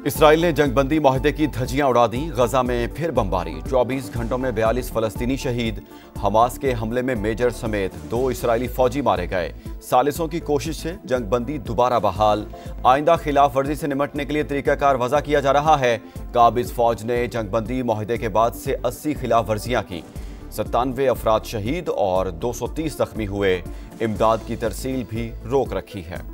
Israel ने जंगबंदी माहिदे की धज्जियां उड़ा दी। गजा में फिर बमबारी। 24 घंटों में 42 फलस्तीनी शहीद। हमास के हमले में मेजर समेत 2 इसराइली फौजी मारे गए। सालिसों की कोशिश से जंगबंदी दोबारा बहाल। आइंदा खिलाफ वर्जी से निपटने के लिए तरीकाकार वज़ा किया जा रहा है। काबिज फौज ने जंगबंदी माहिदे के बाद से 80 खिलाफ वर्जियां की। 97 अफराद शहीद और 230 जख्मी हुए। इमदाद की तरसील भी रोक रखी है।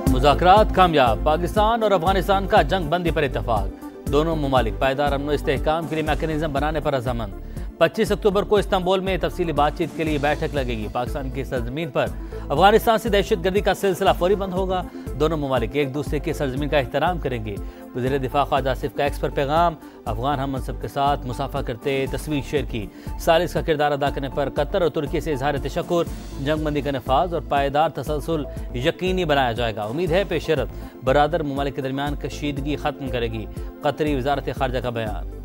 मुज़ाकरात कामयाब। पाकिस्तान और अफगानिस्तान का जंग बंदी पर इत्तफाक। दोनों ममालिक पायदार अमन इस्तेहकाम के लिए मैकेनिज्म बनाने पर रजामंद। 25 अक्टूबर को इस्तांबुल में तफसीली बातचीत के लिए बैठक लगेगी। पाकिस्तान की सरजमीन पर अफगानिस्तान से दहशतगर्दी का सिलसिला फौरी बंद होगा। दोनों ममालिक एक दूसरे की सरजमीन का एहतराम करेंगे। वज़ीर दिफा ख्वाजा आसिफ का एक्स पर पैगाम। अफगान हम मनसब के साथ मुसाफा करते तस्वीर शेयर की। सालिस का किरदार अदा करने पर कतर और तुर्की से इजहार तशक्कुर। जंगबंदी का नफाज और पायदार तसलसल यकीनी बनाया जाएगा। उम्मीद है पेशरत बरादर ममालिक के दरमियान कशीदगी खत्म करेगी। कतरी वजारत खारजा का बयान।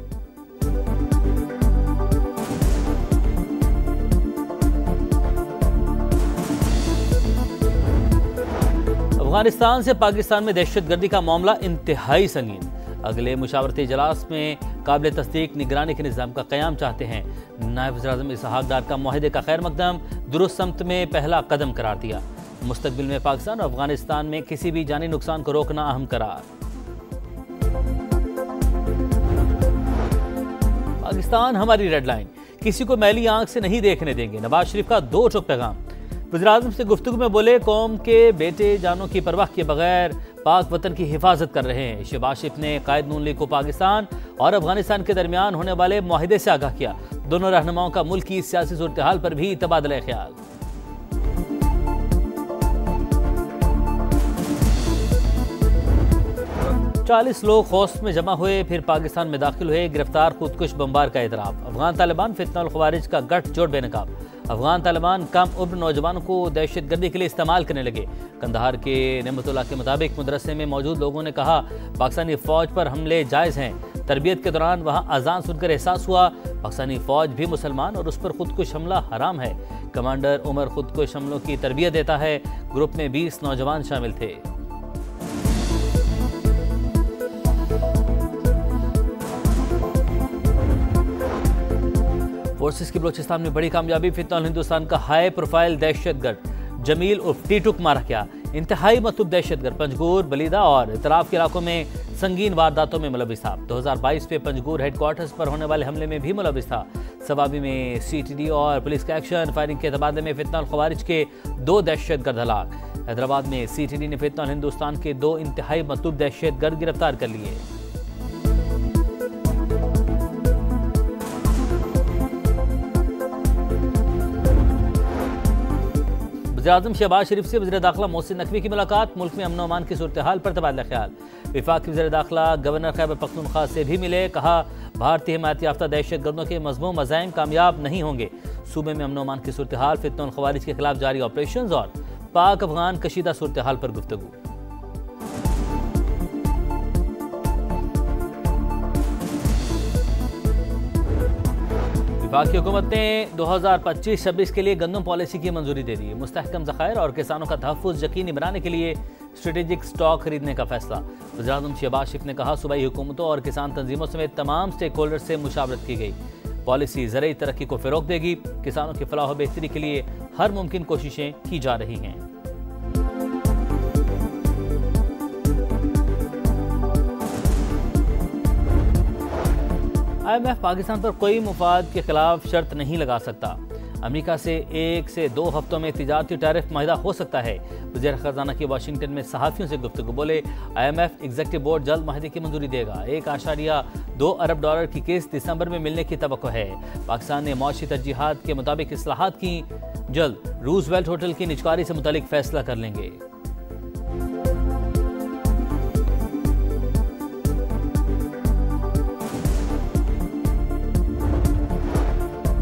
अफगानिस्तान से पाकिस्तान में दहशतगर्दी का मामला इंतहाई संगीन। अगले मुशावरती इजलास में काबिल तस्दीक निगरानी के निज़ाम का क़याम चाहते हैं। नायब वज़ीर-ए-आज़म इसहाक डार का मुआहदे का खैर मकदम दुरुस्त समत में पहला कदम करार दिया। मुस्तकबिल में पाकिस्तान और अफगानिस्तान में किसी भी जानी नुकसान को रोकना अहम करार। पाकिस्तान हमारी रेड लाइन, किसी को मैली आंख से नहीं देखने देंगे। नवाज शरीफ का 2 टोक पैगाम। वज़ीर-ए-आज़म से गुफ्तगू में बोले, कौम के बेटे जानों की परवाह किए बगैर पाक वतन की हिफाजत कर रहे हैं। शहबाज शरीफ ने कायद नून लीग को पाकिस्तान और अफगानिस्तान के दरमियान होने वाले मुआहिदे से आगाह किया। दोनों रहनुमाओं का मुल्क की सियासी सूरत हाल पर भी तबादला ख्याल। चालीस लोग खौस्त में जमा हुए, फिर पाकिस्तान में दाखिल हुए। गिरफ्तार खुदकुश बमबार का इतराफ। अफगान तालिबान फितनल ख़वारिज का गठजोड़ बेनकाब। अफगान तालिबान कम उम्र नौजवानों को दहशतगर्दी के लिए इस्तेमाल करने लगे। कंदहार के नेमतुल्लाह के मुताबिक मदरसे में मौजूद लोगों ने कहा पाकिस्तानी फ़ौज पर हमले जायज़ हैं। तरबियत के दौरान वहाँ अजान सुनकर एहसास हुआ पाकिस्तानी फ़ौज भी मुसलमान और उस पर खुदकुश हमला हराम है। कमांडर उमर खुदकुश हमलों की तरबियत देता है। ग्रुप में 20 नौजवान शामिल थे। फोर्सेस की बलोचिस्तान में बड़ी कामयाबी। फितनल हिंदुस्तान का हाई प्रोफाइल दहशतगर्द जमील उर्फ टीटुक मारा गया। इंतहाई मतलूब दहशतगर्द पंजगूर, बलीदा और इतराफ के इलाकों में संगीन वारदातों में मुलविस था। 2022 में पंजगूर हेडक्वार्टर्स पर होने वाले हमले में भी मुलविस था। सवाबी में CTD और पुलिस का एक्शन। फायरिंग के तबादले में फितनल ख़वारिज के 2 दहशतगर्द हलाक। हैदराबाद में CTD ने फितनल हिंदुस्तान के 2 इंतहाई मतलूब दहशतगर्द गिरफ्तार कर लिए। वज़ीर-ए-आज़म शहबाज शरीफ से वज़ीर दाखिला मोहसिन नकवी की मुलाकात। मुल्क में अमन व अमान की सूरत हाल पर तबादला ख्याल। वफाक के वज़ीर दाखिला गवर्नर खैबर पख्तूनख्वा से भी मिले। कहा भारतीय हिमायत याफ्ता दहशतगर्दों के मज़मूम मज़ाइम कामयाब नहीं होंगे। सूबे में अमन व अमान की सूरत हाल, फितनल ख़वारिज के खिलाफ जारी ऑपरेशन और पाक अफगान कशीदा सूरत हाल पर गुफ्तगू। वफाकी हुकूमत ने 2025-26 के लिए गंदम पॉलिसी की मंजूरी दे दी। मुस्तहकम ज़खायर और किसानों का तहफ़्फ़ुज़ यकीनी बनाने के लिए स्ट्रेटेजिक स्टॉक खरीदने का फैसला। वज़ीर-ए-आज़म शहबाज शरीफ ने कहा सूबाई हुकूमतों और किसान तंजीमों समेत तमाम स्टेक होल्डर से मुशावरत की गई। पॉलिसी ज़रूरी तरक्की को फ़रोग़ देगी। किसानों की फलाह व बेहतरी के लिए हर मुमकिन कोशिशें की जा रही हैं। IMF पाकिस्तान पर कोई मुफाद के खिलाफ शर्त नहीं लगा सकता। अमेरिका से 1 से 2 हफ्तों में तिजारती टैरिफ माहिदा हो सकता है। वज़ीर ख़जाना की वाशिंगटन में सहाफ़ियों से गुफ्तगू। बोले IMF एग्जीक्यूटिव बोर्ड जल्द माहिदे की मंजूरी देगा। $1.2 अरब की किस्त दिसंबर में मिलने की तवक्को है। पाकिस्तान ने मौशी तरजीहात के मुताबिक इस्लाहात की। जल्द रूजवेल्ट होटल की निजकारी से मुतालिक फैसला कर लेंगे।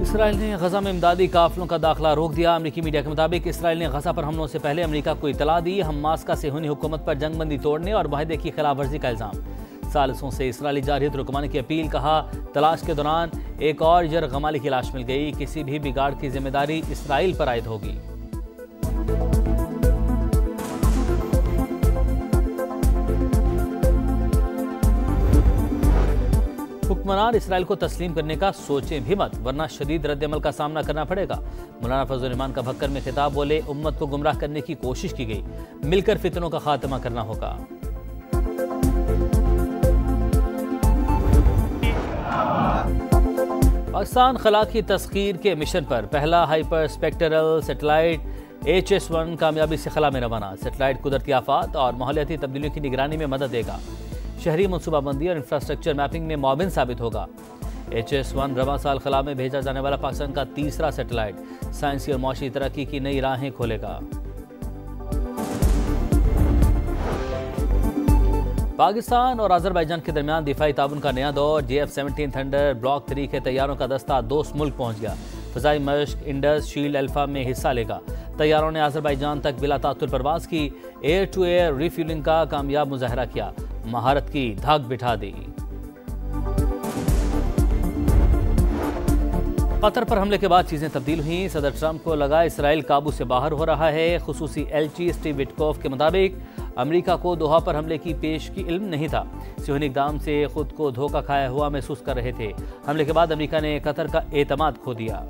इसराइल ने गजा में इमदादी काफिलों का दाखिला रोक दिया। अमेरिकी मीडिया के मुताबिक इसराइल ने गजा पर हमलों से पहले अमेरिका को इतला दी। हमास का सेहूनी हुकूमत पर जंगबंदी तोड़ने और मुआहदे की खिलाफ वर्जी का इल्जाम। सालिसों से इसराइली जारहियत रुकवाने की अपील। कहा तलाश के दौरान एक और यरगमाली की लाश मिल गई। किसी भी बिगाड़ की जिम्मेदारी इसराइल पर आयद होगी। हुक्मरान इसराइल को तस्लीम करने का सोचें भी मत, वरना शदीद रद्दअमल का सामना करना पड़ेगा। मौलाना फजल रहमान का भक्कर में खिताब बोले, उम्मत को गुमराह करने की कोशिश की गई, मिलकर फितनों का खात्मा करना होगा। पाकिस्तान खला की तस्खीर के मिशन पर पहला हाइपर स्पेक्ट्रल सेटेलाइट HS-1 कामयाबी से खला में रवाना। सेटेलाइट कुदरती आफात और माहौलियाती तब्दीलियों की निगरानी में मदद देगा। शहरी मनसूबाबंदी और इंफ्रास्ट्रक्चर मैपिंग में मुआविन साबित होगा। HS-1 रवां साल खला में भेजा जाने वाला पाकिस्तान का तीसरा सेटेलाइट साइंसी और माशी तरक्की की नई राहें खोलेगा। पाकिस्तान और अजरबैजान के दरमियान दिफाई ताउन का नया दौर। JF-17 थंडर ब्लॉक 3 के तैयारों का दस्ता दोस्त मुल्क पहुंच गया। फ़ज़ाई मश्क इंडस शील्ड अल्फा में हिस्सा लेगा। तैयारों ने अजरबैजान तक बिला तातुल परवाज की। एयर टू एयर रिफ्यूलिंग का कामयाब मुजाहरा किया, महारत की धाक बिठा दी। कतर पर हमले के बाद चीजें तब्दील हुई। सदर ट्रंप को लगा इसराइल काबू से बाहर हो रहा है। खुसूसी एलची स्टीव विटकॉफ के मुताबिक अमेरिका को दोहा पर हमले की पेश की इल्म नहीं था। सियोनी इक़दाम से खुद को धोखा खाया हुआ महसूस कर रहे थे। हमले के बाद अमेरिका ने कतर का एतमाद खो दिया।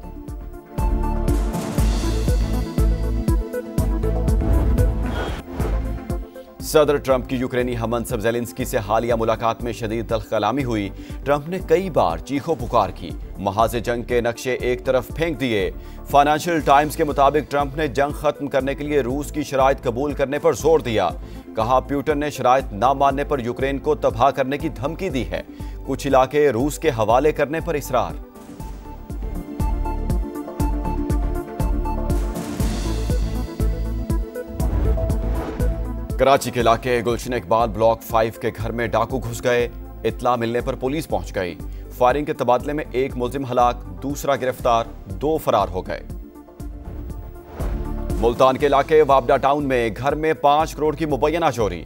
सदर ट्रंप की यूक्रेनी हममनसब ज़ेलेंस्की से हालिया मुलाकात में शदीद तल्ख कलामी हुई। ट्रंप ने कई बार चीखो पुकार की, महाज़े जंग के नक्शे एक तरफ फेंक दिए। फाइनेंशियल टाइम्स के मुताबिक ट्रंप ने जंग खत्म करने के लिए रूस की शराइत कबूल करने पर जोर दिया। कहा, प्यूटन ने शराइत न मानने पर यूक्रेन को तबाह करने की धमकी दी है। कुछ इलाके रूस के हवाले करने पर इसरार। कराची के इलाके गुलशन इकबाल ब्लॉक 5 के घर में डाकू घुस गए। इत्ला मिलने पर पुलिस पहुंच गई। फायरिंग के तबादले में एक मुलजिम हलाक, दूसरा गिरफ्तार, 2 फरार हो गए। मुल्तान के इलाके वाबडा टाउन में घर में 5 करोड़ की मुबैना चोरी।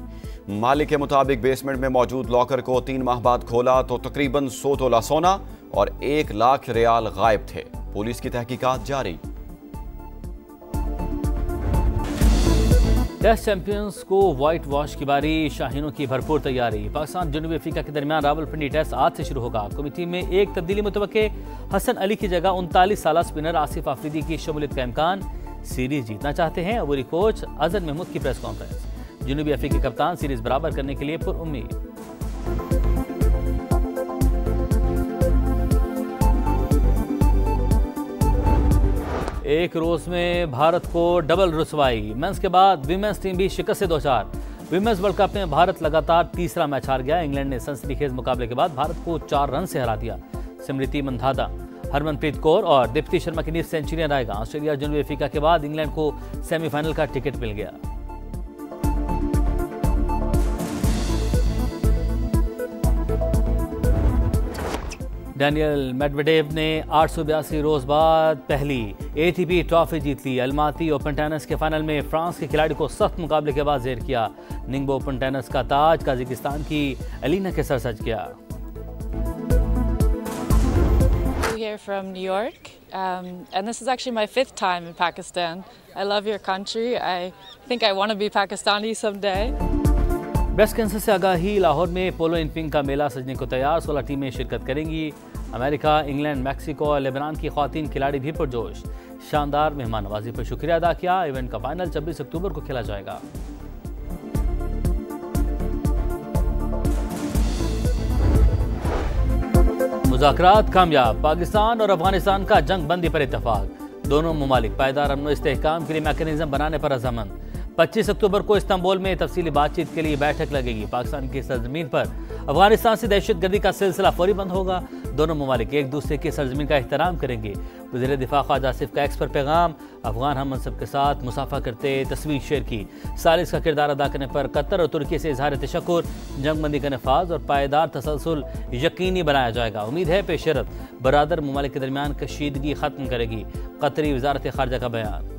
मालिक के मुताबिक बेसमेंट में मौजूद लॉकर को 3 माह बाद खोला तो तकरीबन 100 तोला सोना और 1 लाख रियाल गायब थे। पुलिस की तहकीकात जारी। टेस्ट चैंपियंस को व्हाइट वॉश की बारी, शाहीनों की भरपूर तैयारी। पाकिस्तान जनूबी अफ्रीका के दरमियान रावलपिंडी टेस्ट आज से शुरू होगा। कमेटी में एक तब्दीली मुतवक्के, हसन अली की जगह 39 साला स्पिनर आसिफ आफरीदी की शमूलियत का इम्कान। सीरीज जीतना चाहते हैं अबूरी कोच अजहर महमूद की प्रेस कॉन्फ्रेंस। जनूबी अफ्रीकी कप्तान सीरीज बराबर करने के लिए पुरउम्मीद। एक रोज में भारत को डबल रुसवाई। मेंस के बाद विमेंस टीम भी शिकस्त से 2-4। विमेंस वर्ल्ड कप में भारत लगातार तीसरा मैच हार गया। इंग्लैंड ने सनसनीखेज मुकाबले के बाद भारत को 4 रन से हरा दिया। स्मृति मंधाना, हरमनप्रीत कौर और दीप्ति शर्मा की नींव सेंचुरियां आएगा। ऑस्ट्रेलिया जनूबी अफ्रीका के बाद इंग्लैंड को सेमीफाइनल का टिकट मिल गया। डैनियल मेडवेडेव ने 882 रोज बाद पहली ATP ट्रॉफी जीत ली। अलमाती ओपन टेनिस के फाइनल में फ्रांस के खिलाड़ी को सख्त मुकाबले के बाद जेर किया। निंगबो ओपन टेनिस का ताज कजाकिस्तान की एलिना के सर सज गया। Here from New York, and this is actually my 5th time in Pakistan. I love your country. I think I want to be Pakistani someday. Breast cancer से आगाही। लाहौर में पोलो इन pink का मेला सजने को तैयार। 16 टीमें शिरकत करेंगी। अमेरिका, इंग्लैंड, मैक्सिको और लेबनान की ख्वातीन खिलाड़ी भी पुरजोश। शानदार मेहमान नवाजी पर शुक्रिया अदा किया। इवेंट का फाइनल 26 अक्टूबर को खेला जाएगा। मुज़ाकरात कामयाब। पाकिस्तान और अफगानिस्तान का जंग बंदी पर इत्तफाक। दोनों ममालिक पायदार अमन इस्तेहकाम के लिए मैकेनिज्म बनाने पर रजामंद। 25 अक्टूबर को इस्तांबुल में तफसीली बातचीत के लिए बैठक लगेगी। पाकिस्तान की सरजमीन पर अफगानिस्तान से दहशतगर्दी का सिलसिला फौरी बंद होगा। दोनों ममालिक एक दूसरे की सरजमीन का एहतराम करेंगे। वज़ीर दिफा ख्वाजा आसिफ का एक्स पर पैगाम। अफगान हम मनसब के साथ मुसाफा करते तस्वीर शेयर की। सालिस का किरदार अदा करने पर कतर और तुर्की से इजहार तशक्कुर। जंगबंदी का नफाज और पायदार तसलसल यकीनी बनाया जाएगा। उम्मीद है पेशरत बरादर ममालिक के दरमियान कशीदगी खत्म करेगी। कतरी वजारत खारजा का बयान।